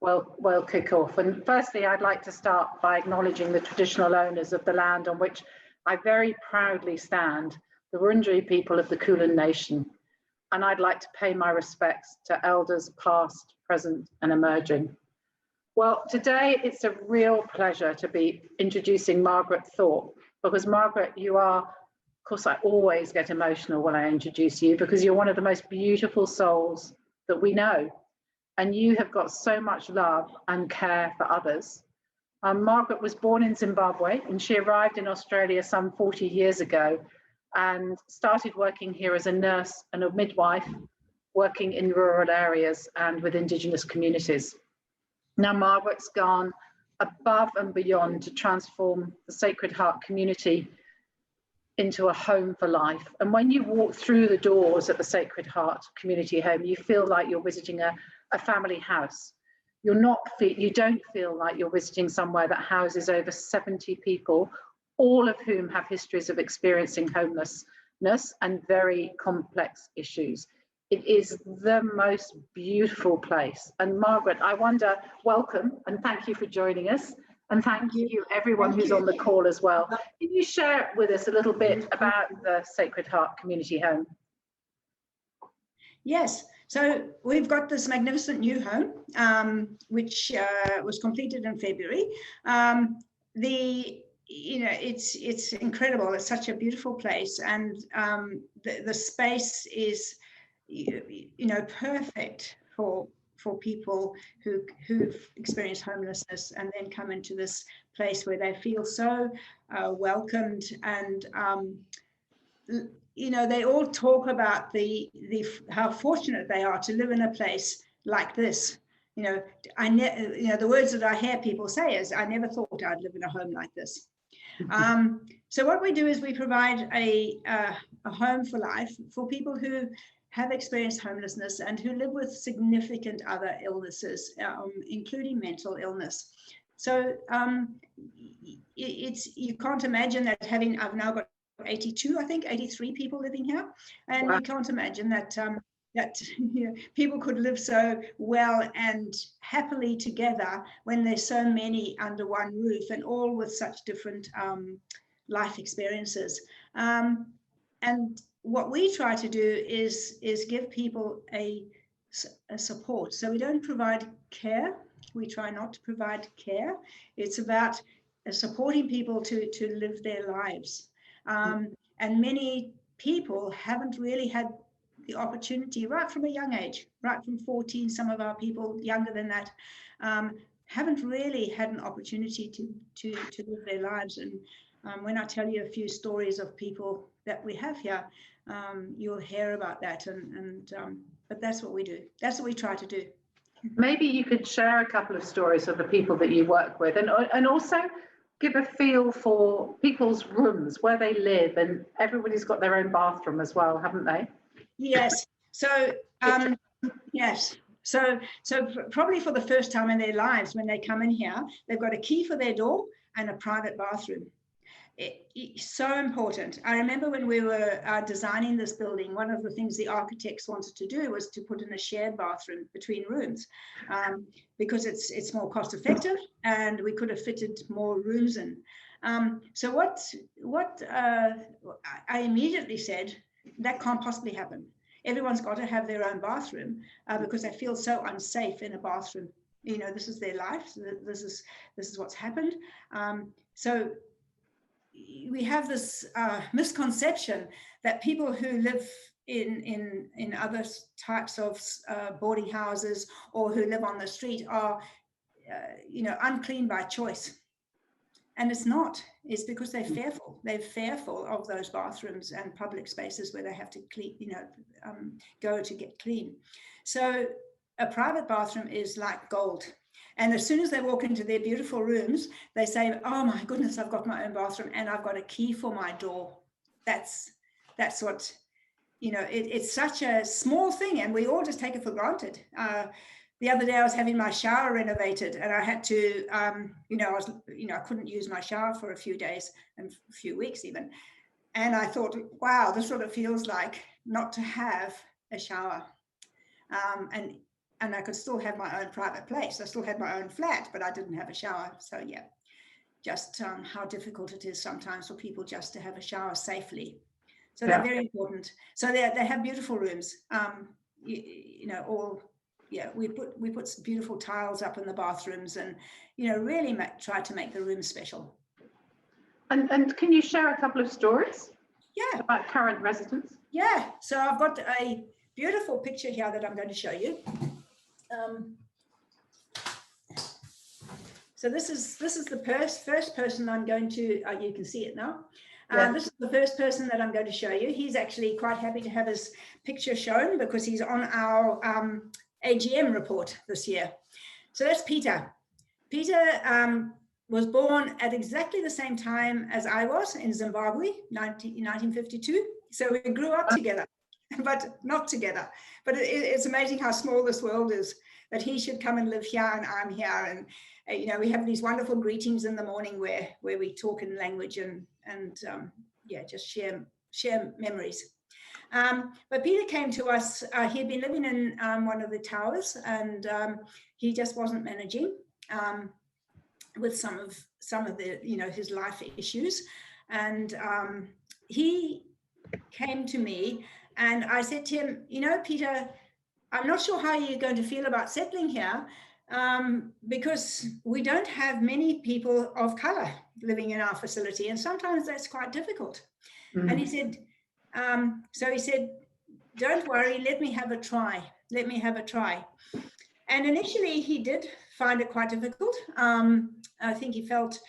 we'll kick off. And firstly, I'd like to start by acknowledging the traditional owners of the land on which I very proudly stand, the Wurundjeri people of the Kulin Nation. And I'd like to pay my respects to elders past, present, and emerging. Well, today it's a real pleasure to be introducing Margaret Thorpe, because Margaret, you are, of course, I always get emotional when I introduce you because you're one of the most beautiful souls that we know. And you have got so much love and care for others. Margaret was born in Zimbabwe and she arrived in Australia some 40 years ago and started working here as a nurse and a midwife, working in rural areas and with Indigenous communities. Now, Margaret's gone above and beyond to transform the Sacred Heart community into a home for life. And when you walk through the doors at the Sacred Heart community home, you feel like you're visiting a family house. You don't feel like you're visiting somewhere that houses over 70 people, all of whom have histories of experiencing homelessness and very complex issues. It is the most beautiful place. And Margaret, I wonder, welcome and thank you for joining us. And thank you everyone who's on the call as well. Can you share with us a little bit about the Sacred Heart Community Home? Yes, so we've got this magnificent new home, which was completed in February. It's incredible. It's such a beautiful place, and the space is perfect for people who've experienced homelessness and then come into this place where they feel so welcomed. And they all talk about how fortunate they are to live in a place like this. The words that I hear people say is, I never thought I'd live in a home like this. So what we do is we provide a home for life for people who have experienced homelessness and who live with significant other illnesses, including mental illness. So you can't imagine that I've now got 83 people living here, and wow. You can't imagine that people could live so well and happily together when there's so many under one roof and all with such different life experiences. And what we try to do is give people a support. So we don't provide care. We try not to provide care. It's about supporting people to live their lives. And many people haven't really had the opportunity right from a young age, right from 14, some of our people younger than that, haven't really had an opportunity to live their lives. And when I tell you a few stories of people that we have here, you'll hear about that. But that's what we do. That's what we try to do. Maybe you could share a couple of stories of the people that you work with, and also give a feel for people's rooms, where they live, and everybody's got their own bathroom as well, haven't they? Yes. So yes. So probably for the first time in their lives, when they come in here, they've got a key for their door and a private bathroom. It's so important. I remember when we were designing this building, one of the things the architects wanted to do was to put in a shared bathroom between rooms, because it's more cost effective and we could have fitted more rooms in. So what I immediately said, that can't possibly happen. Everyone's got to have their own bathroom because they feel so unsafe in a bathroom. This is their life. This is what's happened. So we have this misconception that people who live in other types of boarding houses or who live on the street are, unclean by choice. And it's not. It's because they're fearful. They're fearful of those bathrooms and public spaces where they have to clean, go to get clean. So a private bathroom is like gold. And as soon as they walk into their beautiful rooms, they say, oh my goodness, I've got my own bathroom and I've got a key for my door. That's what, it's such a small thing and we all just take it for granted. The other day I was having my shower renovated and I had to, I couldn't use my shower for a few days and a few weeks even. And I thought, wow, this is what it feels like not to have a shower. And and I could still have my own private place. I still had my own flat, but I didn't have a shower. So yeah, just how difficult it is sometimes for people just to have a shower safely. So they're very important. So they have beautiful rooms. You know, all, yeah, we put some beautiful tiles up in the bathrooms, and you know, really try to make the room special. And can you share a couple of stories? Yeah. About current residents? Yeah. So I've got a beautiful picture here that I'm going to show you. So this is the first person I'm going to, you can see it now. This is the first person that I'm going to show you. He's actually quite happy to have his picture shown because he's on our AGM report this year. So that's Peter. Peter was born at exactly the same time as I was in Zimbabwe, 1952. So we grew up together, but not together. But it's amazing how small this world is, that he should come and live here and I'm here. And you know, we have these wonderful greetings in the morning where we talk in language and yeah, just share memories. But Peter came to us. He'd been living in one of the towers, and he just wasn't managing with some of the, you know, his life issues. And he came to me, and I said to him, you know, Peter, I'm not sure how you're going to feel about settling here, because we don't have many people of color living in our facility, and sometimes that's quite difficult. And he said, so he said, don't worry, let me have a try. Let me have a try. And initially he did find it quite difficult. I think he felt,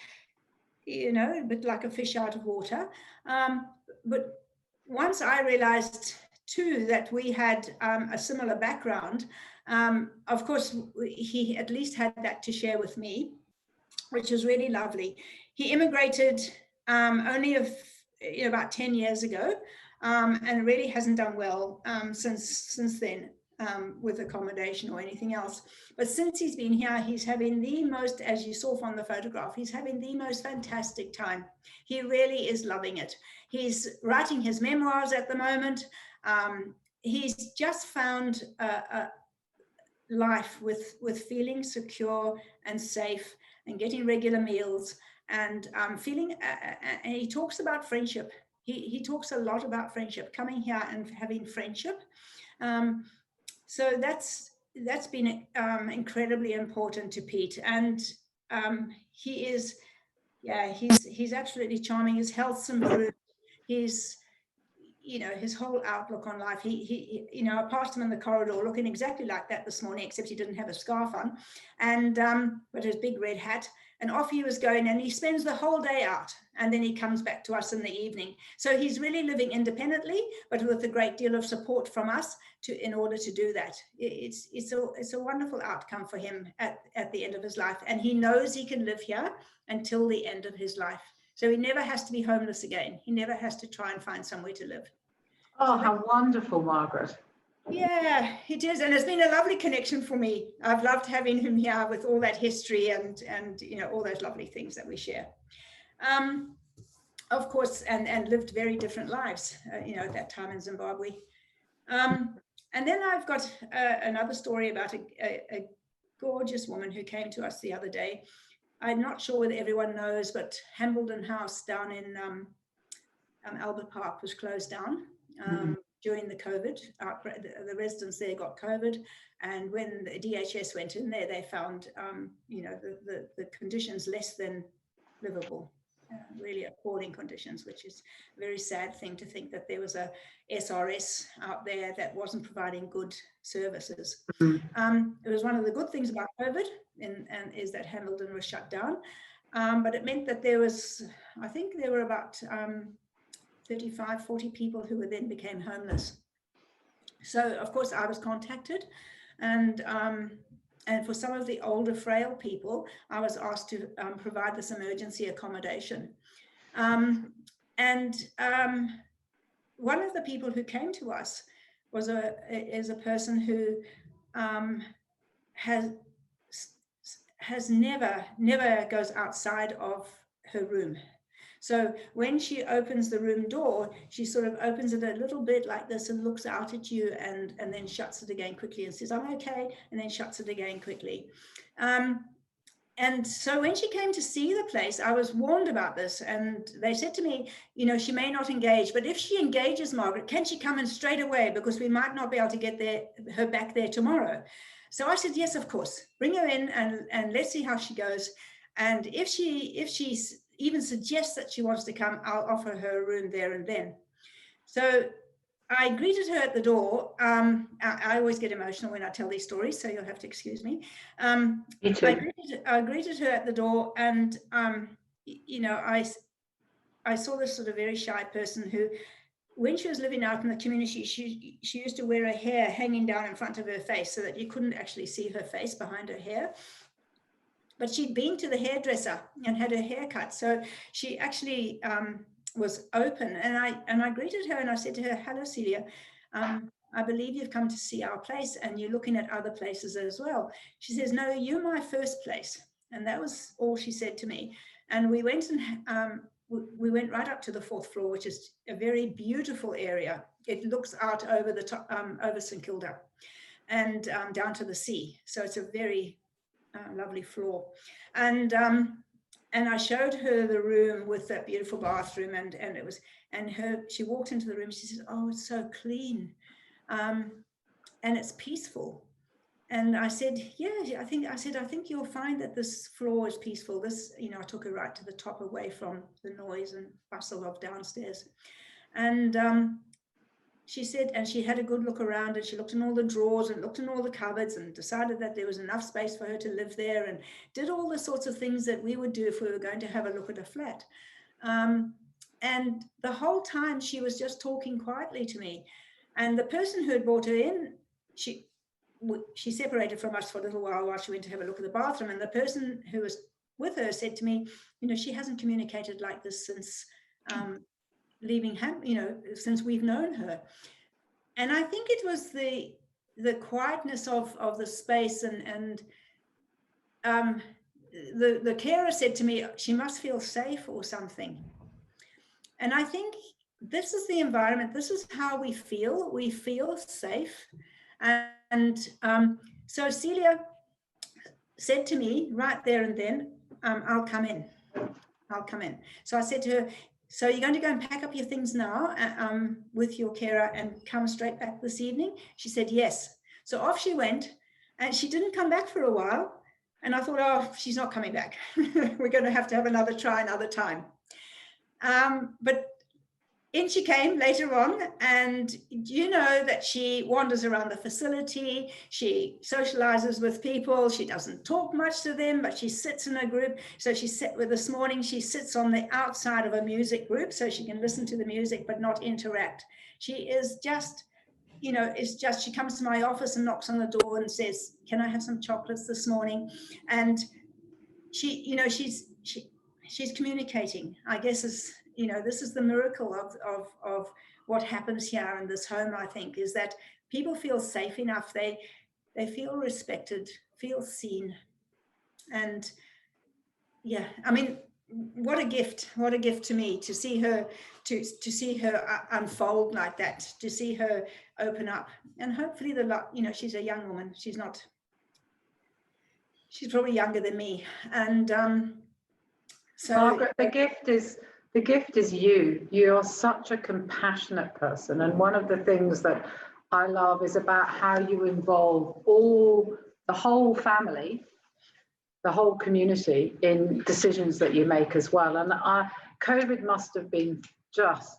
you know, a bit like a fish out of water. But once I realized too that we had a similar background, of course, he at least had that to share with me, which was really lovely. He immigrated only about 10 years ago, and really hasn't done well since then with accommodation or anything else. But since he's been here, he's having the most, as you saw from the photograph, he's having the most fantastic time. He really is loving it. He's writing his memoirs at the moment. He's just found a life with feeling secure and safe and getting regular meals and feeling, and he talks about friendship. He talks a lot about friendship, coming here and having friendship. So that's been incredibly important to Pete. And he is, yeah, he's absolutely charming. His health's improved. He's, you know, his whole outlook on life. He you know, I passed him in the corridor looking exactly like that this morning, except he didn't have a scarf on, and but his big red hat. And off he was going, and he spends the whole day out, and then he comes back to us in the evening. So he's really living independently, but with a great deal of support from us in order to do that. It's a wonderful outcome for him at the end of his life, and he knows he can live here until the end of his life. So he never has to be homeless again. He never has to try and find somewhere to live. Oh, how wonderful, Margaret. Yeah, it is. And it's been a lovely connection for me. I've loved having him here with all that history and you know, all those lovely things that we share. Of course, and lived very different lives, you know, at that time in Zimbabwe. And then I've got another story about a gorgeous woman who came to us the other day. I'm not sure whether everyone knows, but Hambledon House down in Albert Park was closed down during the COVID. The residents there got COVID, and when the DHS went in there, they found, you know, the conditions less than livable, really appalling conditions, which is a very sad thing to think that there was a SRS out there that wasn't providing good services. It was one of the good things about COVID, and is that Hambledon was shut down, but it meant that there was, I think there were about 35, 40 people who then became homeless. So of course I was contacted, and for some of the older frail people, I was asked to provide this emergency accommodation. And one of the people who came to us is a person who has never goes outside of her room. So when she opens the room door, she sort of opens it a little bit like this and looks out at you, and then shuts it again quickly and says, I'm okay, and then shuts it again quickly. And so when she came to see the place, I was warned about this, and they said to me, you know, she may not engage, but if she engages, Margaret, can she come in straight away, because we might not be able to get her back there tomorrow. So I said, yes, of course, bring her in and let's see how she goes. And if she even suggests that she wants to come, I'll offer her a room there and then. So I greeted her at the door. I always get emotional when I tell these stories, so you'll have to excuse me. Me too. I greeted her at the door, and you know, I saw this sort of very shy person who, when she was living out in the community, she used to wear her hair hanging down in front of her face so that you couldn't actually see her face behind her hair. But she'd been to the hairdresser and had her hair cut, so she actually was open, and I greeted her and I said to her, hello, Celia. I believe you've come to see our place and you're looking at other places as well. She says, no, you're my first place. And that was all she said to me. And we went and we went right up to the 4th floor, which is a very beautiful area. It looks out over the top, over St Kilda, and down to the sea. So it's a very lovely floor. And I showed her the room with that beautiful bathroom, and it was, and she walked into the room. She said, "Oh, it's so clean, and it's peaceful." And I said, "Yeah, I think you'll find that this floor is peaceful." This, you know, I took her right to the top, away from the noise and bustle of downstairs, and she said, and she had a good look around, and she looked in all the drawers and looked in all the cupboards and decided that there was enough space for her to live there, and did all the sorts of things that we would do if we were going to have a look at a flat. And the whole time she was just talking quietly to me. And the person who had brought her in, she separated from us for a little while she went to have a look at the bathroom. And the person who was with her said to me, you know, she hasn't communicated like this since leaving you know, since we've known her. And I think it was the quietness of the space, and the carer said to me, she must feel safe or something. And I think this is the environment, this is how we feel safe. And so Celia said to me right there and then, I'll come in. So I said to her, so you're going to go and pack up your things now with your carer and come straight back this evening? She said, yes. So off she went, and she didn't come back for a while. And I thought, oh, she's not coming back. We're going to have another try another time. But in she came later on, and you know that she wanders around the facility, she socializes with people, she doesn't talk much to them, but she sits in a group. So she sat with this morning, she sits on the outside of a music group so she can listen to the music but not interact. She is just, you know, it's just, she comes to my office and knocks on the door and says, can I have some chocolates this morning? And she, you know, she's communicating, I guess, is, you know, this is the miracle of what happens here in this home, I think, is that people feel safe enough. They feel respected, feel seen. And yeah, I mean, what a gift to me to see her, to see her unfold like that, to see her open up. And hopefully you know, she's a young woman. She's probably younger than me. And so Margaret, the gift is you. You're such a compassionate person. And one of the things that I love is about how you involve the whole family, the whole community in decisions that you make as well. And COVID must have been just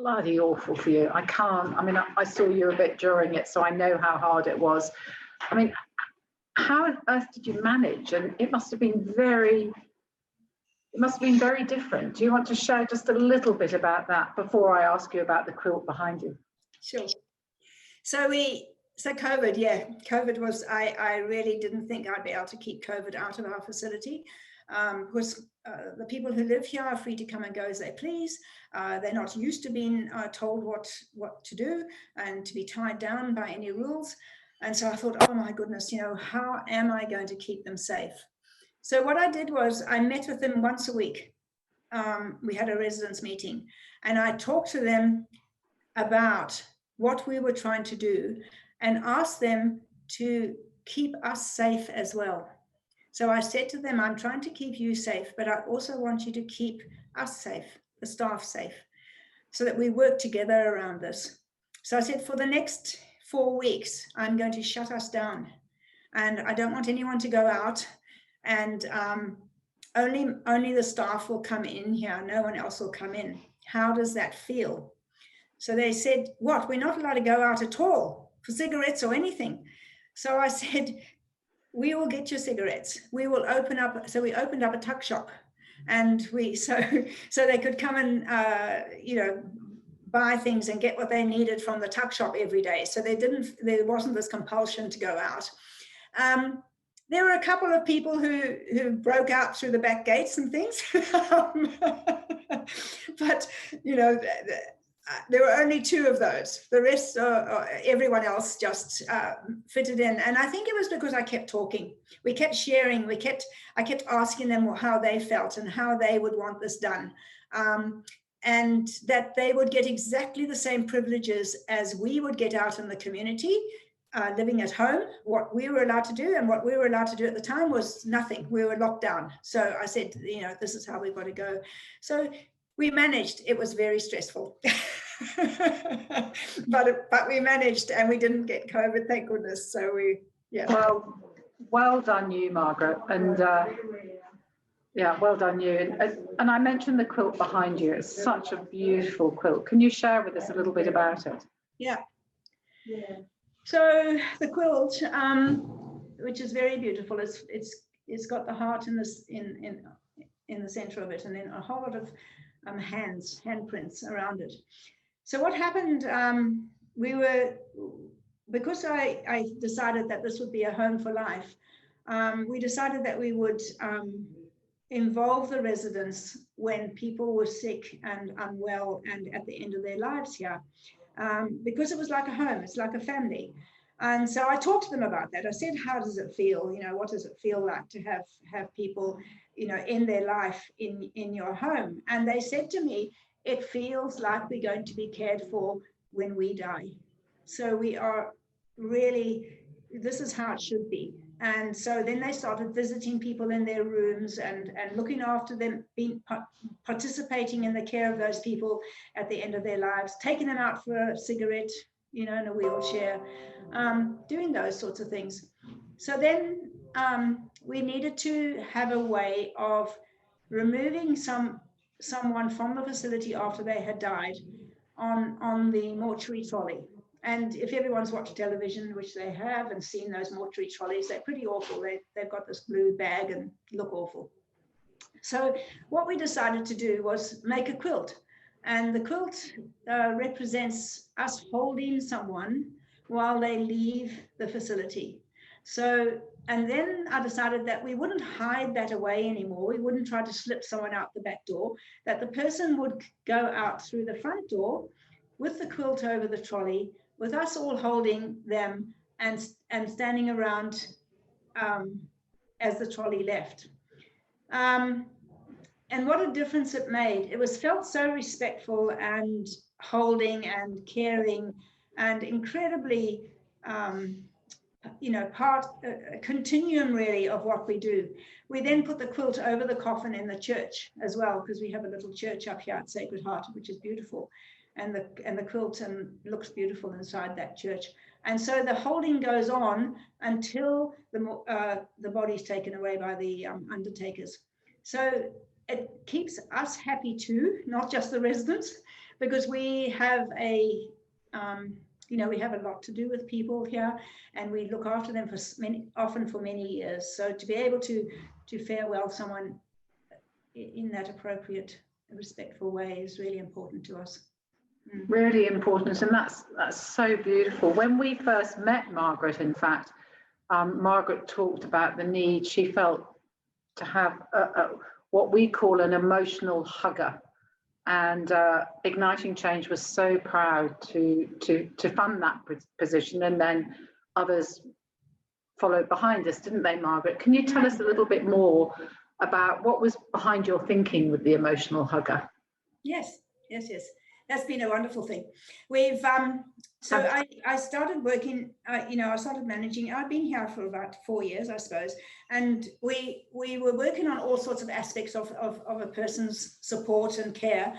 bloody awful for you. I saw you a bit during it, so I know how hard it was. I mean, how on earth did you manage? And it must have been very different. Do you want to share just a little bit about that before I ask you about the quilt behind you? Sure. So COVID, yeah, COVID was, I really didn't think I'd be able to keep COVID out of our facility. Because the people who live here are free to come and go as they please. They're not used to being told what to do and to be tied down by any rules. And so I thought, oh my goodness, you know, how am I going to keep them safe? So what I did was I met with them once a week. we had a residents meeting, and I talked to them about what we were trying to do and asked them to keep us safe as well. So I said to them, I'm trying to keep you safe, but I also want you to keep us safe, the staff safe, so that we work together around this. So I said, for the next 4 weeks, I'm going to shut us down, and I don't want anyone to go out, and only the staff will come in here. No one else will come in. How does that feel? So they said, what? We're not allowed to go out at all for cigarettes or anything. So I said, we will get your cigarettes. We will open up. So we opened up a tuck shop, and so they could come and buy things and get what they needed from the tuck shop every day. So there wasn't this compulsion to go out. There were a couple of people who broke out through the back gates and things, but there were only 2 of those. The rest, everyone else just fitted in. And I think it was because I kept talking. We kept sharing. I kept asking them how they felt and how they would want this done. And that they would get exactly the same privileges as we would get out in the community, living at home. What we were allowed to do and what we were allowed to do at the time was nothing. We were locked down. So I said, this is how we've got to go. So we managed. It was very stressful, but we managed, and we didn't get COVID, thank goodness. So Well done you, Margaret, and well done you. And I mentioned the quilt behind you. It's such a beautiful quilt. Can you share with us a little bit about it? Yeah. So the quilt, which is very beautiful, it's got the heart in the center of it, and then a whole lot of handprints around it. So what happened, because I decided that this would be a home for life, we decided that we would involve the residents when people were sick and unwell and at the end of their lives here, because it was like a home, it's like a family. And so I talked to them about that. I said, how does it feel? What does it feel like to have people, in their life in your home? And they said to me, it feels like we're going to be cared for when we die. So we are really, this is how it should be. And so then they started visiting people in their rooms and looking after them, participating in the care of those people at the end of their lives, taking them out for a cigarette, in a wheelchair, doing those sorts of things. So then we needed to have a way of removing someone from the facility after they had died on the mortuary trolley. And if everyone's watched television, which they have, and seen those mortuary trolleys, they're pretty awful. They've got this blue bag and look awful. So what we decided to do was make a quilt. And the quilt represents us holding someone while they leave the facility. So, and then I decided that we wouldn't hide that away anymore. We wouldn't try to slip someone out the back door, that the person would go out through the front door with the quilt over the trolley, with us all holding them and standing around as the trolley left. And what a difference it made. It was felt so respectful and holding and caring and incredibly, a continuum really of what we do. We then put the quilt over the coffin in the church as well, because we have a little church up here at Sacred Heart, which is beautiful. And the quilt looks beautiful inside that church. And so the holding goes on until the body's taken away by the undertakers. So it keeps us happy too, not just the residents, because we have we have a lot to do with people here, and we look after them often for many years. So to be able to farewell someone in that appropriate, respectful way is really important to us. Really important, and that's so beautiful. When we first met Margaret, in fact, Margaret talked about the need she felt to have what we call an emotional hugger, and Igniting Change was so proud to fund that position, and then others followed behind us, didn't they, Margaret? Can you tell us a little bit more about what was behind your thinking with the emotional hugger. Yes. That's been a wonderful thing. We've so I started working, I started managing. I've been here for about 4 years, I suppose, and we were working on all sorts of aspects of a person's support and care.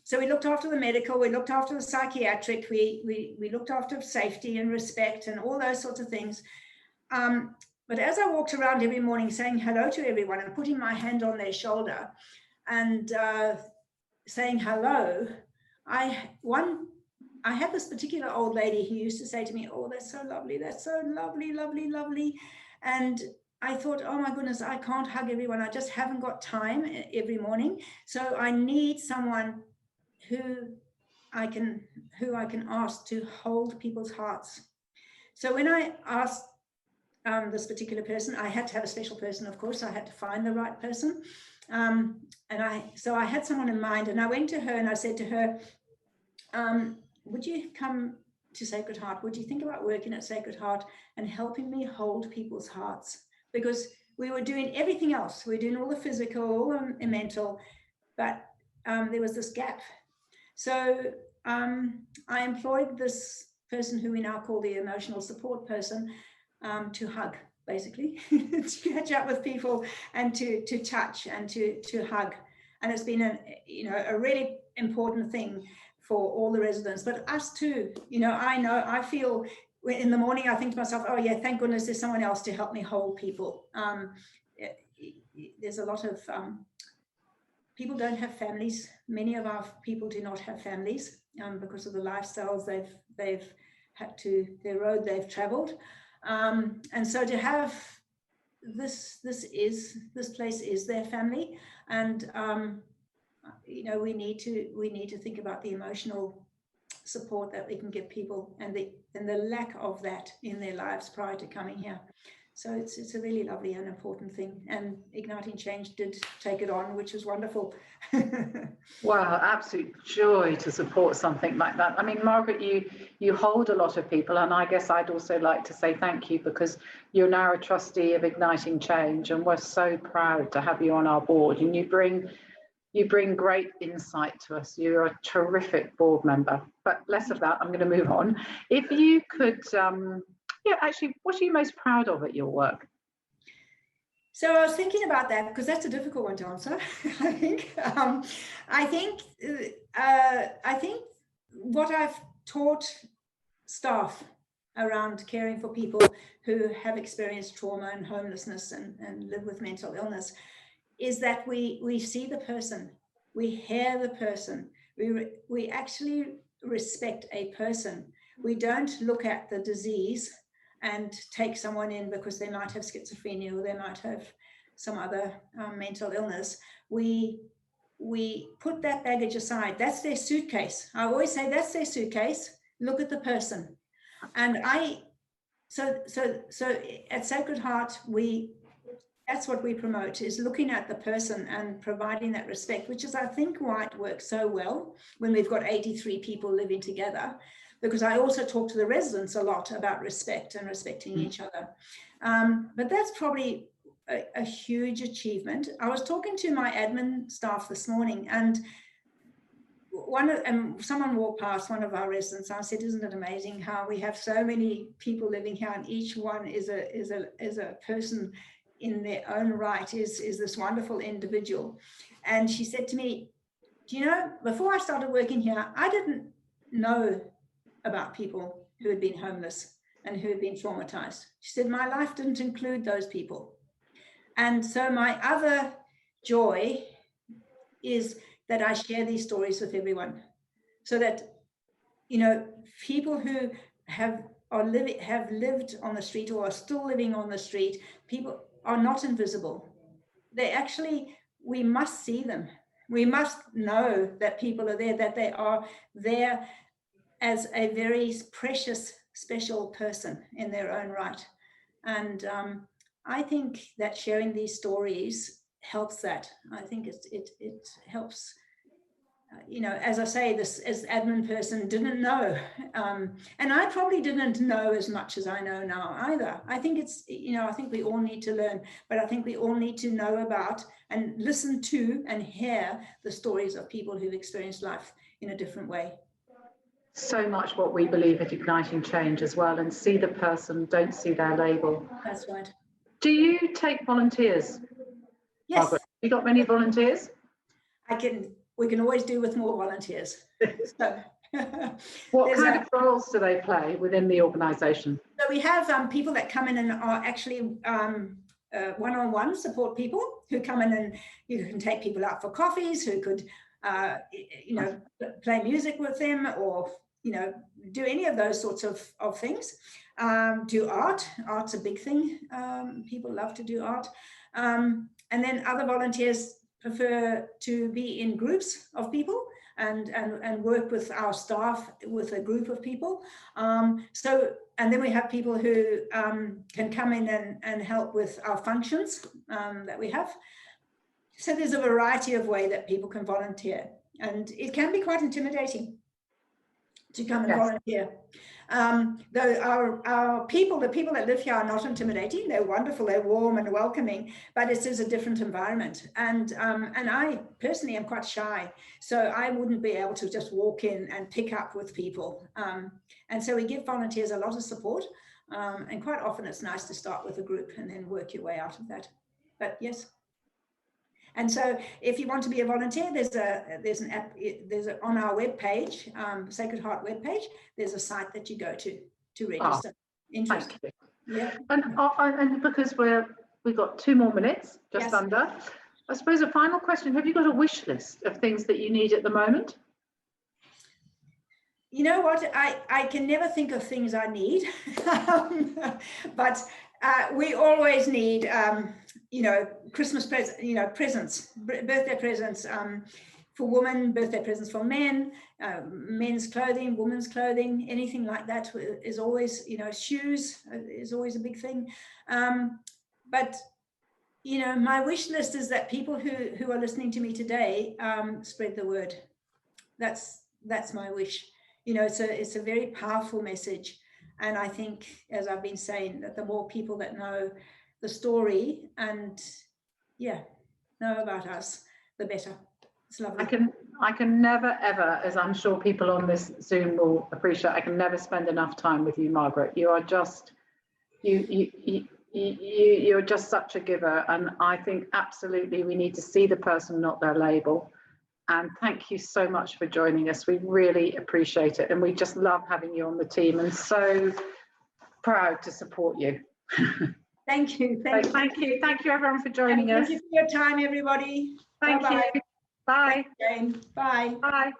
So we looked after the medical, we looked after the psychiatric, we looked after safety and respect and all those sorts of things. But as I walked around every morning saying hello to everyone and putting my hand on their shoulder and saying hello, I had this particular old lady who used to say to me, "Oh, that's so lovely, that's so lovely, lovely, lovely." And I thought, oh my goodness, I can't hug everyone. I just haven't got time every morning. So I need someone who I can ask to hold people's hearts. So when I asked this particular person, I had to have a special person, of course. I had to find the right person. So I had someone in mind, and I went to her and I said to her, would you come to Sacred Heart? Would you think about working at Sacred Heart and helping me hold people's hearts? Because we were doing everything else. We were doing all the physical, all the mental, but there was this gap. So I employed this person who we now call the emotional support person to hug, basically, to catch up with people and to touch and to hug. And it's been a really important thing for all the residents, but us too. I feel in the morning, I think to myself, oh yeah, thank goodness there's someone else to help me hold people. There's a lot of people don't have families. Many of our people do not have families because of the lifestyles they've had to, their road they've traveled. And so to have this place is their family, and we need to think about the emotional support that we can give people and the lack of that in their lives prior to coming here. So it's a really lovely and important thing, and Igniting Change did take it on, which was wonderful. Wow, absolute joy to support something like that. I mean, Margaret, you hold a lot of people, and I guess I'd also like to say thank you, because you're now a trustee of Igniting Change, and we're so proud to have you on our board, and you bring great insight to us. You're a terrific board member. But less of that, I'm going to move on. If you could, actually, what are you most proud of at your work? So I was thinking about that, because that's a difficult one to answer. I think what I've taught staff around caring for people who have experienced trauma and homelessness and live with mental illness is that we see the person, we hear the person, we actually respect a person. We don't look at the disease and take someone in because they might have schizophrenia or they might have some other mental illness. We put that baggage aside. That's their suitcase. I always say that's their suitcase. Look at the person. And so at Sacred Heart, that's what we promote, is looking at the person and providing that respect, which is, I think, why it works so well when we've got 83 people living together, because I also talk to the residents a lot about respect and respecting each other. But that's probably a huge achievement. I was talking to my admin staff this morning, and someone walked past, one of our residents. I said, "Isn't it amazing how we have so many people living here, and each one is a person in their own right, is this wonderful individual?" And she said to me, "Do you know, before I started working here, I didn't know about people who had been homeless and who had been traumatized." She said, "My life didn't include those people." And so my other joy is that I share these stories with everyone, so that, people who have lived on the street or are still living on the street, people are not invisible. We must see them. We must know that people are there, that they are there as a very precious, special person in their own right. And I think that sharing these stories helps that. I think it helps you know, as I say, this as admin person didn't know. And I probably didn't know as much as I know now either. I think it's, you know, I think we all need to learn, but I think we all need to know about and listen to and hear the stories of people who've experienced life in a different way. So much what we believe at Igniting Change as well, and see the person, don't see their label. That's right. Do you take volunteers? Yes. Margaret, you got many volunteers? We can always do with more volunteers. So, what kind of roles do they play within the organisation? So we have people that come in and are actually one-on-one support people who come in, and you can take people out for coffees, who could, you know, play music with them, or, you know, do any of those sorts of things. Do art. Art's a big thing. People love to do art. And then other volunteers prefer to be in groups of people and work with our staff with a group of people. And then we have people who can come in and help with our functions that we have. So there's a variety of ways that people can volunteer, and it can be quite intimidating to come and volunteer. Though our people, the people that live here, are not intimidating. They're wonderful, they're warm and welcoming, but it is a different environment. And I personally am quite shy, so I wouldn't be able to just walk in and pick up with people. And so we give volunteers a lot of support, and quite often it's nice to start with a group and then work your way out of that. But yes. And so if you want to be a volunteer, there's an app, on our webpage, Sacred Heart webpage, there's a site that you go to register. Interest. Yeah. And because we've got 2 more minutes, just under, I suppose a final question, have you got a wish list of things that you need at the moment? You know what, I can never think of things I need, but we always need, you know, Christmas presents, you know, presents, birthday presents for women, birthday presents for men, men's clothing, women's clothing, anything like that is always, you know, shoes is always a big thing. But, you know, my wish list is that people who are listening to me today spread the word. That's my wish. You know, it's a very powerful message. And I think, as I've been saying, that the more people that know the story and, know about us, the better. It's lovely. I can never, ever, as I'm sure people on this Zoom will appreciate, I can never spend enough time with you, Margaret. You are just, you're just such a giver. And I think absolutely we need to see the person, not their label. And thank you so much for joining us. We really appreciate it. And we just love having you on the team, and so proud to support you. Thank you. Thank you. Thank you, everyone, for joining us. Thank you for your time, everybody. Thank you. Bye. Thanks, Jane. Bye. Bye.